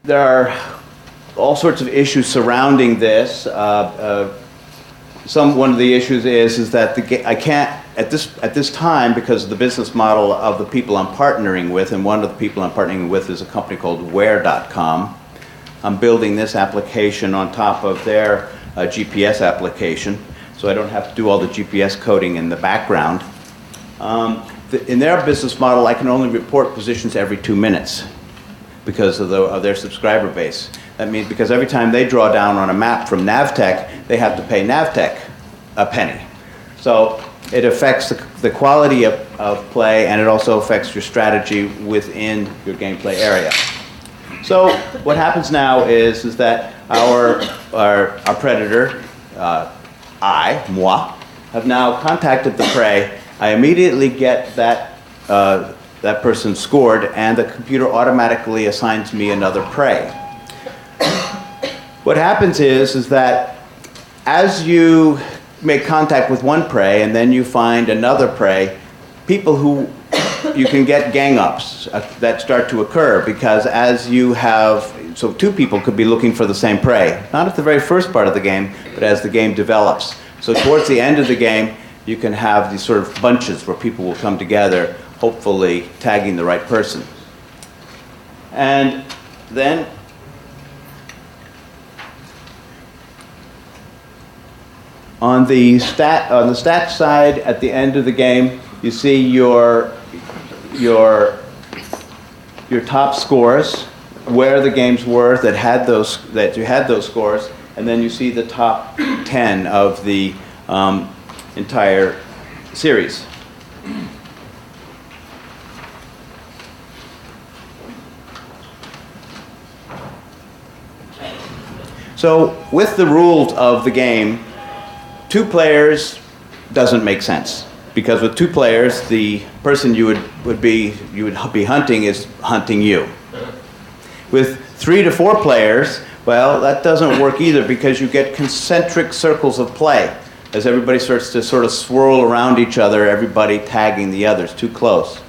there are all sorts of issues surrounding this. One of the issues is that I can't at this time, because of the business model of the people I'm partnering with, and one of the people I'm partnering with is a company called Where.com. I'm building this application on top of their GPS application, so I don't have to do all the GPS coding in the background. In their business model, I can only report positions every 2 minutes because of their subscriber base. That means because every time they draw down on a map from Navtech, they have to pay Navtech a penny. So it affects the quality of play, and it also affects your strategy within your gameplay area. So what happens now is that our predator, moi, have now contacted the prey. I immediately get that person scored, and the computer automatically assigns me another prey. What happens is that as you make contact with one prey and then you find another prey, you can get gang-ups that start to occur, because so two people could be looking for the same prey, not at the very first part of the game, but as the game develops. So towards the end of the game, you can have these sort of bunches where people will come together, hopefully tagging the right person. And then on the stat side, at the end of the game, you see your top scores, where the games were that you had those scores, and then you see the top 10 of the entire series. So with the rules of the game, 2 players doesn't make sense, because with 2 players, the person you would be hunting is hunting you. With 3 to 4 players, well, that doesn't work either, because you get concentric circles of play. As everybody starts to sort of swirl around each other, everybody tagging the others, too close.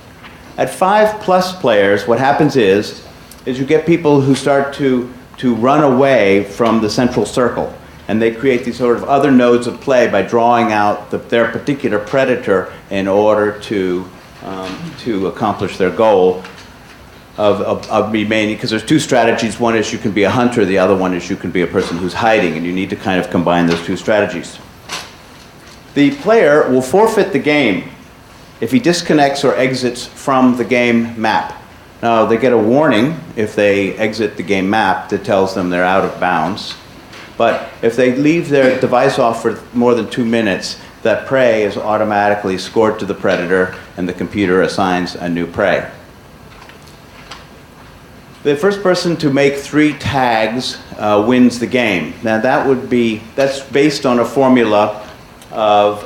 At 5+ players, what happens is you get people who start to run away from the central circle. And they create these sort of other nodes of play by drawing out their particular predator in order to accomplish their goal of remaining. Because there's 2 strategies. One is you can be a hunter. The other one is you can be a person who's hiding. And you need to kind of combine those 2 strategies. The player will forfeit the game if he disconnects or exits from the game map. Now, they get a warning if they exit the game map that tells them they're out of bounds. But if they leave their device off for more than 2 minutes, that prey is automatically scored to the predator, and the computer assigns a new prey. The first person to make 3 tags wins the game. Now that's based on a formula of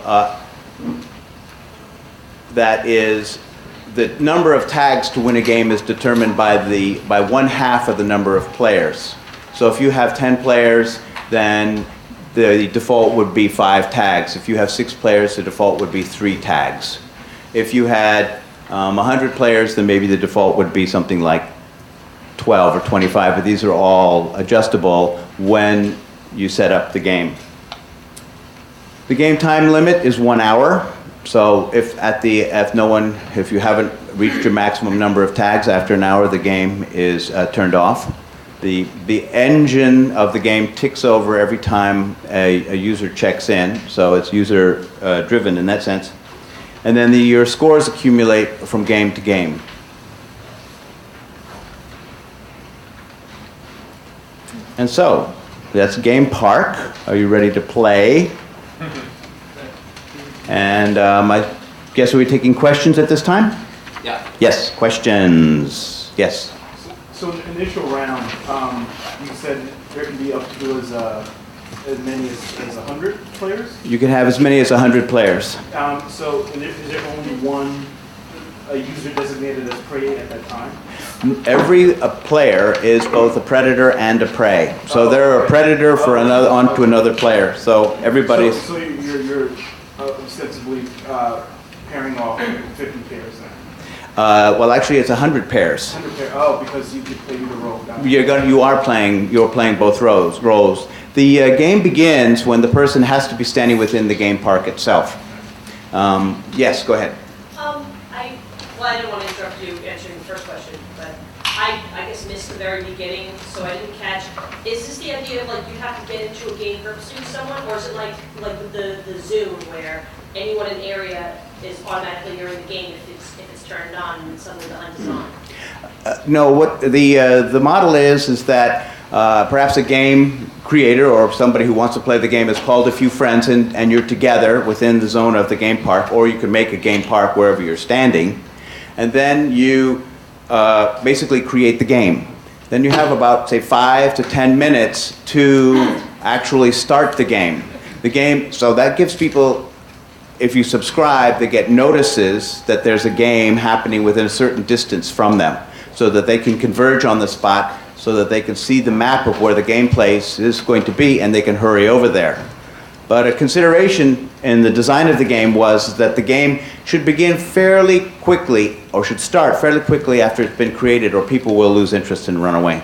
that is the number of tags to win a game is determined by 1/2 of the number of players. So if you have 10 players, then the default would be 5 tags. If you have 6 players, the default would be 3 tags. If you had 100 players, then maybe the default would be something like 12 or 25, but these are all adjustable when you set up the game. The game time limit is 1 hour. So if you haven't reached your maximum number of tags after an hour, the game is turned off. The engine of the game ticks over every time a user checks in, so it's user driven in that sense. And then your scores accumulate from game to game. And so, that's Game Park. Are you ready to play? And I guess we're taking questions at this time? Yeah. Yes, questions. Yes. So in the initial round, you said there can be up to as many as 100 players? You can have as many as 100 players. So is there only a user designated as prey at that time? Every player is both a predator and a prey. So they're a predator for onto another player. So everybody's... So you're ostensibly pairing off 50 pairs then? Well, actually, it's 100 pairs. 100 pair. Oh, because you could play either role. Gotcha. You're playing both roles. The game begins when the person has to be standing within the game park itself. Yes, go ahead. I didn't want to interrupt you answering the first question, but I guess missed the very beginning, so I didn't catch. Is this the idea of like you have to get into a game for pursuing someone, or is it like with the Zoom where anyone in the area is automatically during the game if it's turned on and suddenly the hunt is on? No, what the model is that perhaps a game creator or somebody who wants to play the game has called a few friends and you're together within the zone of the game park, or you can make a game park wherever you're standing, and then you basically create the game. Then you have about, say, 5 to 10 minutes to actually start the game. So that gives people, if you subscribe, they get notices that there's a game happening within a certain distance from them, so that they can converge on the spot, so that they can see the map of where the game place is going to be, and they can hurry over there. But a consideration in the design of the game was that the game should begin fairly quickly, or should start fairly quickly after it's been created, or people will lose interest and run away.